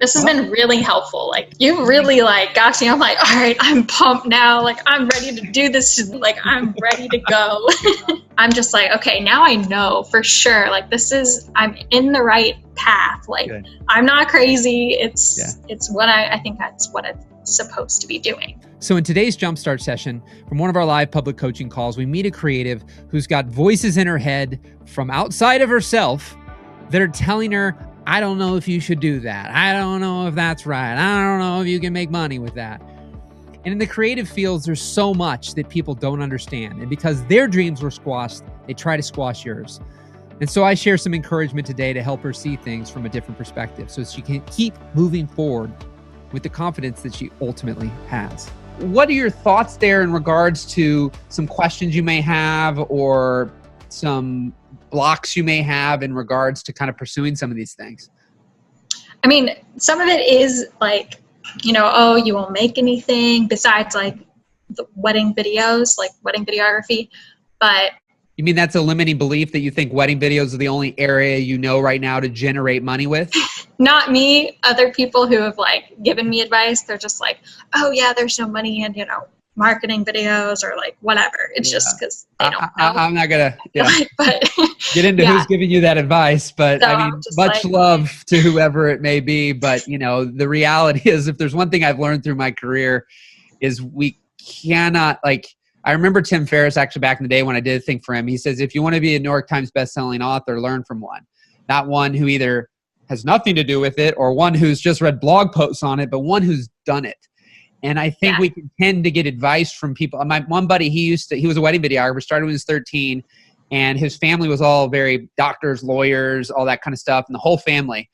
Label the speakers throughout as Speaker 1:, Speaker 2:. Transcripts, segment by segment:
Speaker 1: This has been really helpful. Like, you really like got me. I'm like, all right, I'm pumped now. Like, I'm ready to do this. Like, I'm ready to go. I'm just like, okay, now I know for sure. Like, I'm in the right path. Like, good. I'm not crazy. It's what I think that's what it's supposed to be doing.
Speaker 2: So in today's Jumpstart session, from one of our live public coaching calls, we meet a creative who's got voices in her head from outside of herself that are telling her, I don't know if you should do that. I don't know if that's right. I don't know if you can make money with that. And in the creative fields, there's so much that people don't understand. And because their dreams were squashed, they try to squash yours. And so I share some encouragement today to help her see things from a different perspective so she can keep moving forward with the confidence that she ultimately has. What are your thoughts there in regards to some questions you may have or some blocks you may have in regards to kind of pursuing some of these things?
Speaker 1: I mean, some of it is like, you know, oh, you won't make anything besides like the wedding videos, like wedding videography. But
Speaker 2: you mean that's a limiting belief that you think wedding videos are the only area you know right now to generate money with?
Speaker 1: Not me. Other people who have like given me advice, they're just like, oh yeah, there's no money in, you know, marketing videos or like whatever. It's just because they don't know.
Speaker 2: I'm not gonna
Speaker 1: but
Speaker 2: get into who's giving you that advice, but
Speaker 1: so
Speaker 2: I mean, much love to whoever it may be. But you know, the reality is, if there's one thing I've learned through my career, is we cannot like. I remember Tim Ferriss actually back in the day when I did a thing for him. He says, if you want to be a New York Times bestselling author, learn from one, not one who either has nothing to do with it or one who's just read blog posts on it, but one who's done it. And I think we can tend to get advice from people. My one buddy, he was a wedding videographer, started when he was 13, and his family was all very doctors, lawyers, all that kind of stuff, and the whole family.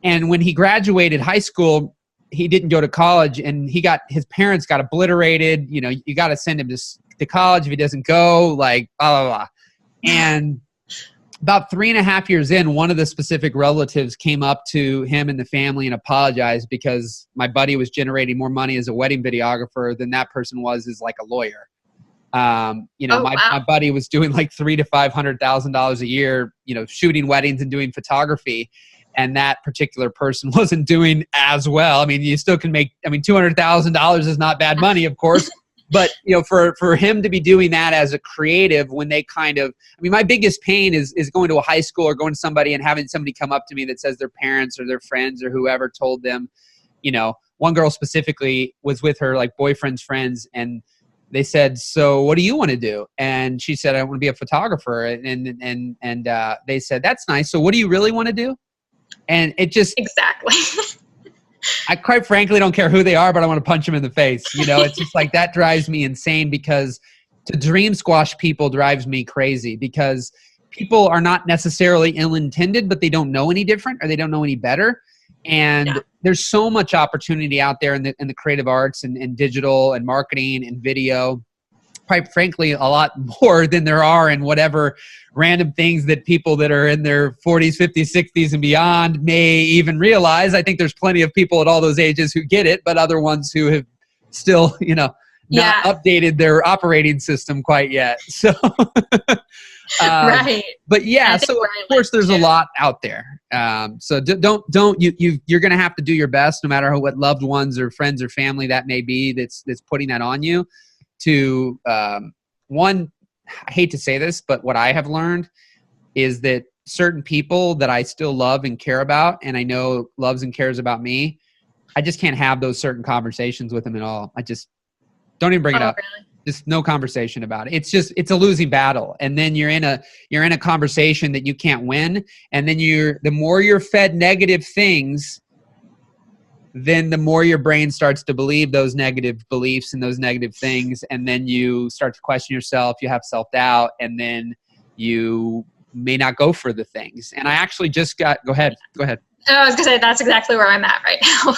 Speaker 2: And when he graduated high school, he didn't go to college, and his parents got obliterated. You know, you got to send him to college if he doesn't go, like, blah, blah, blah. And about 3.5 years in, one of the specific relatives came up to him and the family and apologized because my buddy was generating more money as a wedding videographer than that person was as like a lawyer. My buddy was doing like $300,000 to $500,000 a year, you know, shooting weddings and doing photography. And that particular person wasn't doing as well. I mean, you still can make, $200,000 is not bad money, of course. But, you know, for him to be doing that as a creative when they my biggest pain is going to a high school or going to somebody and having somebody come up to me that says their parents or their friends or whoever told them, you know, one girl specifically was with her like boyfriend's friends and they said, so what do you want to do? And she said, I want to be a photographer. And they said, that's nice. So what do you really want to do? And it just
Speaker 1: exactly.
Speaker 2: I quite frankly don't care who they are, but I want to punch them in the face. You know, it's just like that drives me insane because to dream squash people drives me crazy because people are not necessarily ill-intended, but they don't know any different or they don't know any better. And there's so much opportunity out there in the creative arts and digital and marketing and video. Quite frankly, a lot more than there are in whatever random things that people that are in their 40s, 50s, 60s and beyond may even realize. I think there's plenty of people at all those ages who get it, but other ones who have still, you know, not updated their operating system quite yet. So,
Speaker 1: right.
Speaker 2: But yeah, so of course there's a lot out there. So you're going to have to do your best no matter what loved ones or friends or family that may be that's putting that on you. To one, I hate to say this, but what I have learned is that certain people that I still love and care about, and I know loves and cares about me, I just can't have those certain conversations with them at all. I just don't even bring it up.
Speaker 1: Really?
Speaker 2: Just no conversation about it. It's a losing battle. And then you're in a conversation that you can't win. And then the more you're fed negative things, then the more your brain starts to believe those negative beliefs and those negative things. And then you start to question yourself, you have self-doubt, and then you may not go for the things. And I actually just go ahead.
Speaker 1: I was gonna say, that's exactly where I'm at right now.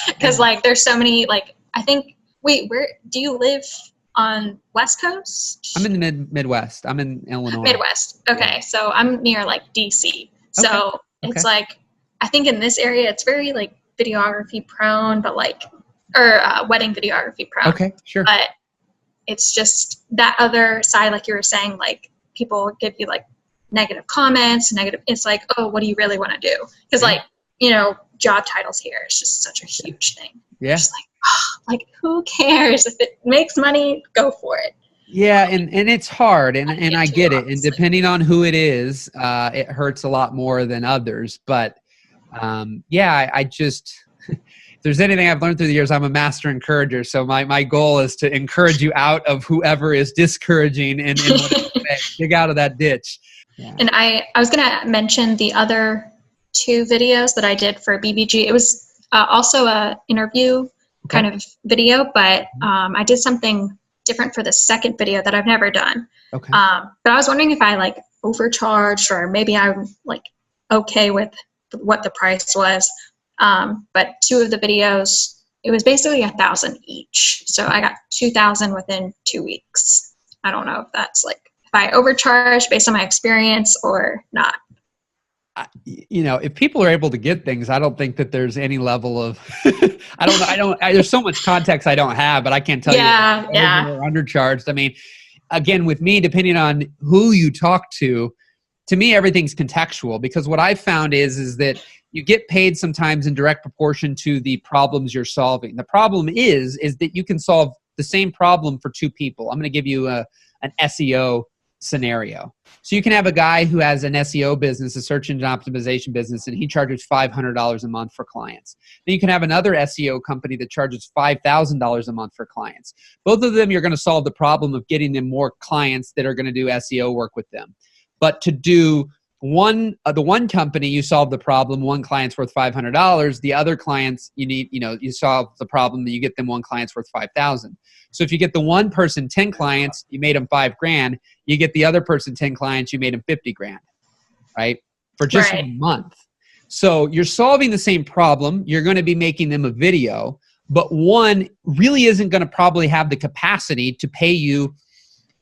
Speaker 1: Because like, there's so many, like, I think, where do you live on West Coast?
Speaker 2: I'm in the Midwest. I'm in Illinois.
Speaker 1: Midwest. Okay. Yeah. So I'm near like DC. So it's like, I think in this area, it's very like videography prone, but like, or wedding videography prone.
Speaker 2: Okay, sure.
Speaker 1: But it's just that other side, like you were saying, like people give you like negative comments, it's like, oh, what do you really want to do? Because like job titles here is just such a huge thing.
Speaker 2: Yeah.
Speaker 1: Just like who cares? If it makes money, go for it.
Speaker 2: Yeah, and it's hard, and I get it. And
Speaker 1: Honestly.
Speaker 2: depending on who it is, it hurts a lot more than others. But I just, if there's anything I've learned through the years, I'm a master encourager. So my goal is to encourage you out of whoever is discouraging and dig out of that ditch. Yeah.
Speaker 1: And I was going to mention the other 2 videos that I did for BBG. It was also a interview kind of video, but I did something different for the second video that I've never done.
Speaker 2: Okay.
Speaker 1: But I was wondering if I like overcharged, or maybe I'm like okay with what the price was. But 2 of the videos, it was basically $1,000 each. So I got 2,000 within 2 weeks. I don't know if that's like, if I overcharged based on my experience or not.
Speaker 2: If people are able to get things, I don't think that there's any level of, there's so much context I don't have, but I can't tell you over or undercharged. I mean, again, with me, depending on who you talk to me, everything's contextual, because what I've found is that you get paid sometimes in direct proportion to the problems you're solving. The problem is that you can solve the same problem for 2 people. I'm going to give you an SEO scenario. So you can have a guy who has an SEO business, a search engine optimization business, and he charges $500 a month for clients. Then you can have another SEO company that charges $5,000 a month for clients. Both of them, you're going to solve the problem of getting them more clients that are going to do SEO work with them. But to do the one company, you solve the problem, one client's worth $500. The other clients, you solve the problem that you get them one client's worth $5,000. So if you get the one person 10 clients, you made them $5,000. You get the other person 10 clients, you made them $50,000, right? For just a month. So you're solving the same problem. You're going to be making them a video, but one really isn't going to probably have the capacity to pay you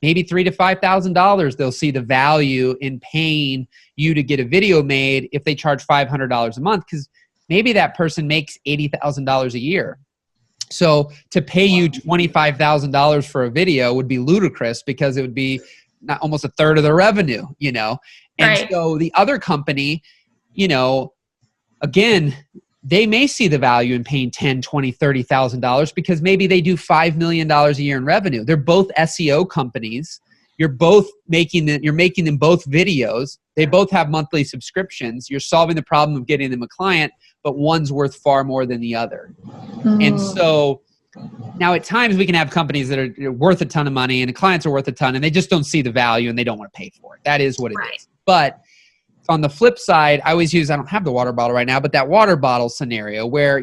Speaker 2: maybe $3,000 to $5,000. They'll see the value in paying you to get a video made if they charge $500 a month, because maybe that person makes $80,000 a year. So to pay you $25,000 for a video would be ludicrous, because it would be not almost a third of their revenue, And so the other company, again, they may see the value in paying $10,000, $20,000, $30,000, because maybe they do $5 million a year in revenue. They're both SEO companies. You're making them both videos. They both have monthly subscriptions. You're solving the problem of getting them a client, but one's worth far more than the other. And so now at times we can have companies that are worth a ton of money and the clients are worth a ton, and they just don't see the value and they don't want to pay for it. That is what it is. But on the flip side, I always use, I don't have the water bottle right now, but that water bottle scenario where,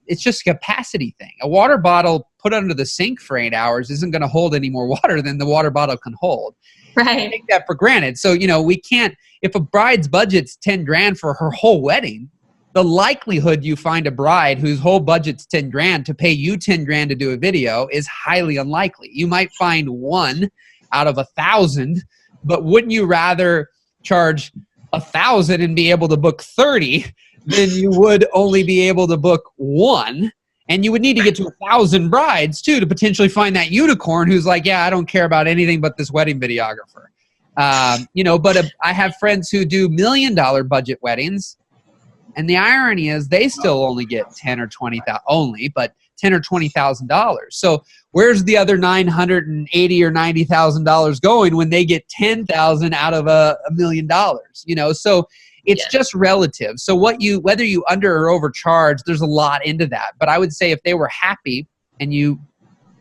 Speaker 2: it's just a capacity thing. A water bottle put under the sink for 8 hours isn't going to hold any more water than the water bottle can hold.
Speaker 1: Right.
Speaker 2: I take that for granted. So, we can't, if a bride's budget's $10,000 for her whole wedding, the likelihood you find a bride whose whole budget's $10,000 to pay you $10,000 to do a video is highly unlikely. You might find one out of 1,000, but wouldn't you rather charge 1,000 and be able to book 30 than you would only be able to book one? And you would need to get to 1,000 brides too to potentially find that unicorn who's like, yeah, I don't care about anything but this wedding videographer. But I have friends who do $1 million budget weddings, and the irony is they still only get $10,000 or $10,000 or $20,000. So where's the other $980,000 or $90,000 going when they get $10,000 out of $1 million? So it's just relative. So whether you under or overcharge, there's a lot into that. But I would say if they were happy and you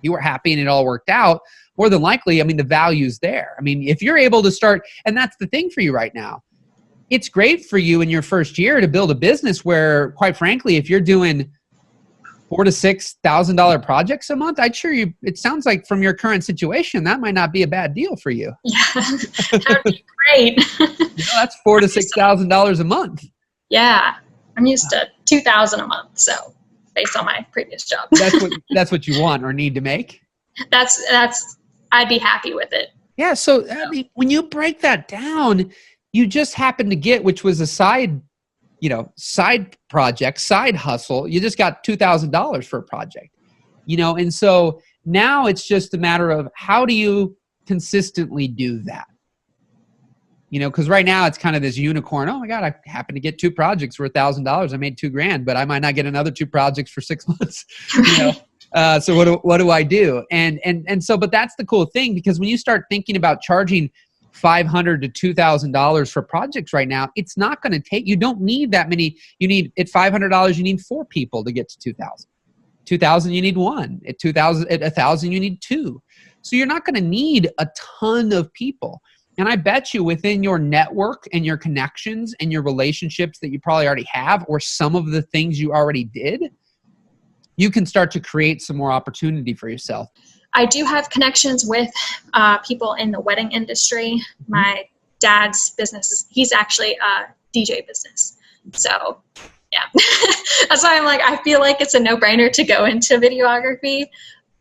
Speaker 2: were happy and it all worked out, more than likely, the value's there. If you're able to start, and that's the thing for you right now, it's great for you in your first year to build a business where, quite frankly, if you're doing $4,000 to $6,000 projects a month, it sounds like from your current situation, that might not be a bad deal for you.
Speaker 1: Yeah, that would be great.
Speaker 2: That's $4,000 to $6,000 a month.
Speaker 1: Yeah, I'm used to $2,000 a month, so based on my previous job.
Speaker 2: That's what you want or need to make.
Speaker 1: That's I'd be happy with it.
Speaker 2: Yeah. So when you break that down, you just happen to get, which was a side project, side hustle. You just got $2,000 for a project, and so now it's just a matter of how do you consistently do that? you know, because right now it's kind of this unicorn. Oh my God, I happened to get 2 projects for $1,000. I made $2,000, but I might not get another 2 projects for 6 months. You know, so what do I do? And so, but that's the cool thing, because when you start thinking about charging $500 to $2,000 for projects right now, it's not going to take. You don't need that many. You need at $500, you need 4 people to get to 2,000. 2,000, you need 1. At 2,000, at 1,000, you need 2. So you're not going to need a ton of people. And I bet you within your network and your connections and your relationships that you probably already have, or some of the things you already did, you can start to create some more opportunity for yourself.
Speaker 1: I do have connections with people in the wedding industry. My dad's business he's actually a DJ business. So yeah, that's why I'm like, I feel like it's a no-brainer to go into videography,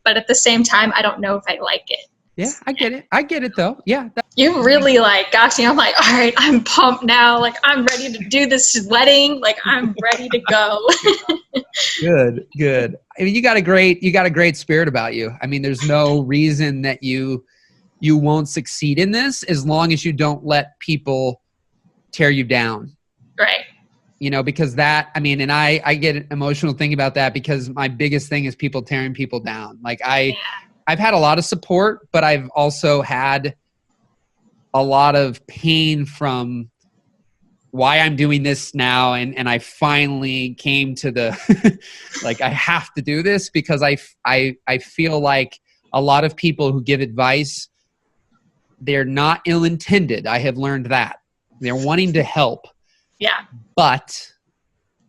Speaker 1: but at the same time, I don't know if I like it.
Speaker 2: Yeah, I get it. I get it though. Yeah.
Speaker 1: You really like, gosh, I'm like, all right, I'm pumped now. Like, I'm ready to do this wedding. Like, I'm ready to go.
Speaker 2: Good. I mean, you got a great spirit about you. I mean, there's no reason that you won't succeed in this as long as you don't let people tear you down.
Speaker 1: Right.
Speaker 2: You know, because that, I mean, and I get emotional thinking about that, because my biggest thing is people tearing people down. Like I've had a lot of support, but I've also had a lot of pain from why I'm doing this now. And I finally came to the, like, I have to do this, because I feel like a lot of people who give advice, they're not ill-intended. I have learned that. They're wanting to help.
Speaker 1: Yeah.
Speaker 2: But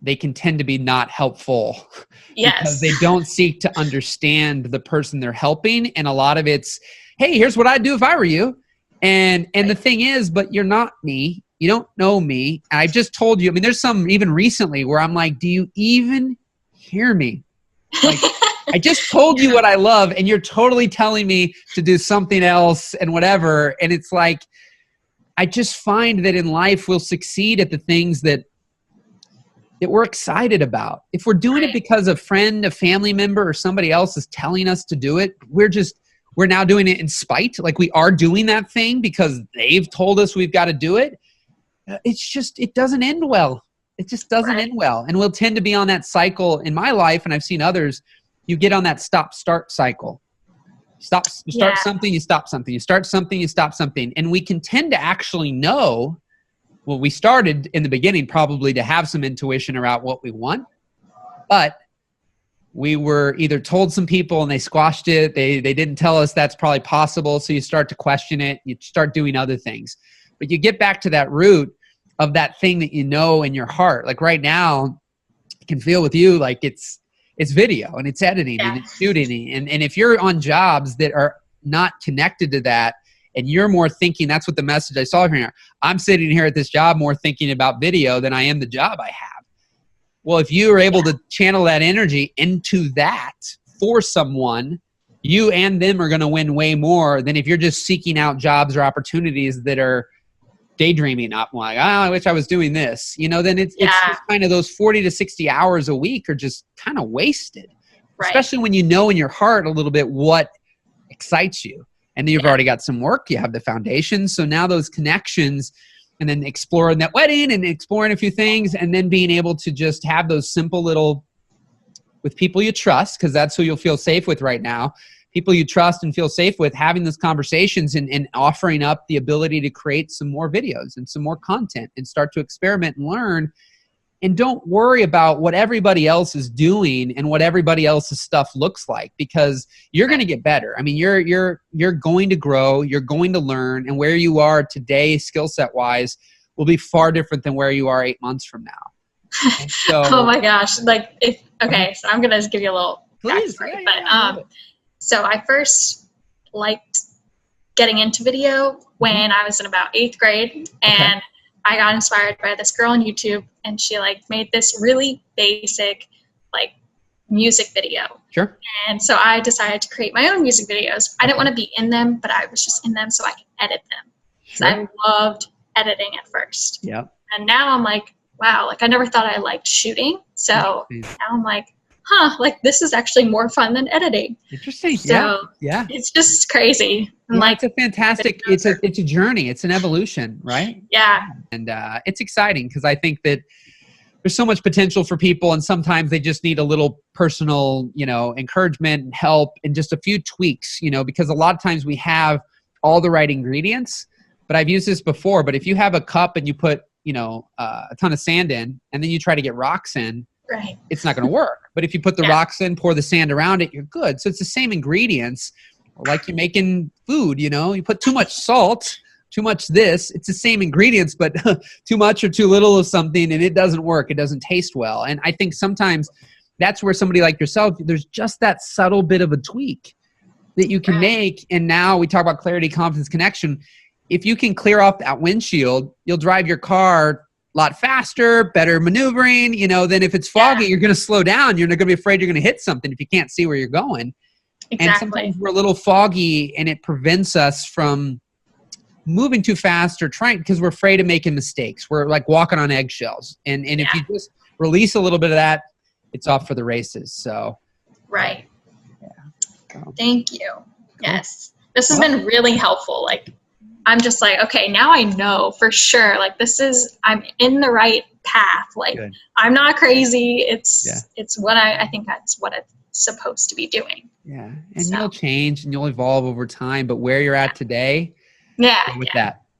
Speaker 2: they can tend to be not helpful.
Speaker 1: Yes.
Speaker 2: Because they don't seek to understand the person they're helping. And a lot of it's, hey, here's what I'd do if I were you. And the thing is, but you're not me. You don't know me. And I just told you, I mean, there's some even recently where I'm like, do you even hear me? Like, I just told you what I love, and you're totally telling me to do something else and whatever. And it's like, I just find that in life we'll succeed at the things that we're excited about. If we're doing it because a friend, a family member, or somebody else is telling us to do it, we're now doing it in spite. Like, we are doing that thing because they've told us we've got to do it. It doesn't end well. It just doesn't end well. And we'll tend to be on that cycle in my life, and I've seen others, you get on that stop-start cycle. You start something, you stop something. You start something, you stop something. And we can tend to actually know, well, we started in the beginning probably to have some intuition around what we want, but we were either told some people and they squashed it. They didn't tell us that's probably possible. So you start to question it. You start doing other things. But you get back to that root of that thing that you know in your heart. Like right now, I can feel with you, like it's video and it's editing and it's shooting. And if you're on jobs that are not connected to that, and you're more thinking, that's what the message I saw here. I'm sitting here at this job more thinking about video than I am the job I have. Well, if you are able to channel that energy into that for someone, you and them are going to win way more than if you're just seeking out jobs or opportunities that are daydreaming up, like, oh, I wish I was doing this. You know, then it's just kind of those 40 to 60 hours a week are just kind of wasted, especially when you know in your heart a little bit what excites you. And then you've already got some work, you have the foundation. So now those connections, and then exploring that wedding and exploring a few things, and then being able to just have those simple little, with people you trust, because that's who you'll feel safe with right now, people you trust and feel safe with, having those conversations and offering up the ability to create some more videos and some more content and start to experiment and learn. And don't worry about what everybody else is doing and what everybody else's stuff looks like, because you're going to get better. I mean, you're going to grow, you're going to learn, and where you are today, skill set wise, will be far different than where you are 8 months from now. So,
Speaker 1: oh my gosh! Like, so I'm gonna give you a little backstory. So I first liked getting into video when I was in about 8th grade, and I got inspired by this girl on YouTube, and she like made this really basic like music video.
Speaker 2: Sure.
Speaker 1: And so I decided to create my own music videos. I didn't want to be in them, but I was just in them so I could edit them. Sure. So I loved editing at first.
Speaker 2: Yeah.
Speaker 1: And now I'm like, wow, like I never thought I liked shooting. So now I'm like, like this is actually more fun than editing.
Speaker 2: Interesting.
Speaker 1: So
Speaker 2: Yeah.
Speaker 1: it's just crazy. And like,
Speaker 2: it's a fantastic, it's a journey. It's an evolution, right?
Speaker 1: Yeah.
Speaker 2: And it's exciting because I think that there's so much potential for people, and sometimes they just need a little personal, encouragement and help and just a few tweaks, because a lot of times we have all the right ingredients, but I've used this before, but if you have a cup and you put, a ton of sand in and then you try to get rocks in,
Speaker 1: right,
Speaker 2: it's not going to work. But if you put the rocks in, pour the sand around it, you're good. So it's the same ingredients, like you're making food, you put too much salt, too much this, it's the same ingredients, but too much or too little of something and it doesn't work. It doesn't taste well. And I think sometimes that's where somebody like yourself, there's just that subtle bit of a tweak that you can make. And now we talk about clarity, confidence, connection. If you can clear off that windshield, you'll drive your car a lot faster, better maneuvering, than if it's foggy, you're going to slow down. You're not going to be afraid you're going to hit something if you can't see where you're going. Exactly. And sometimes we're a little foggy and it prevents us from moving too fast or trying because we're afraid of making mistakes. We're like walking on eggshells. And if you just release a little bit of that, it's off for the races. So.
Speaker 1: Right.
Speaker 2: Yeah. So.
Speaker 1: Thank you. Cool. Yes. This has been really helpful. Like, I'm just like, okay, now I know for sure, like I'm in the right path. Like good. I'm not crazy. It's what I think that's what it's supposed to be doing.
Speaker 2: Yeah. And you'll change and you'll evolve over time, but where you're at today,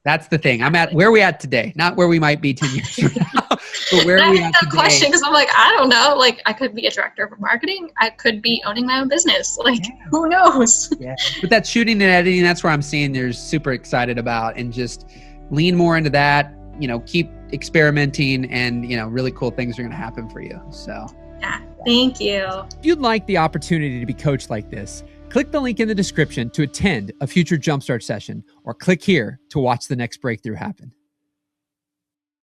Speaker 2: that's the thing. I'm at where we at today, not where we might be 10 years from now, but where we at today.
Speaker 1: Question, because I'm like, I don't know. Like, I could be a director of marketing. I could be owning my own business. Like, who knows?
Speaker 2: Yeah. But that shooting and editing, that's where I'm seeing there's super excited about, and just lean more into that. Keep experimenting, and really cool things are going to happen for you. So.
Speaker 1: Yeah. Thank you.
Speaker 3: If you'd like the opportunity to be coached like this, click the link in the description to attend a future Jumpstart session, or click here to watch the next breakthrough happen.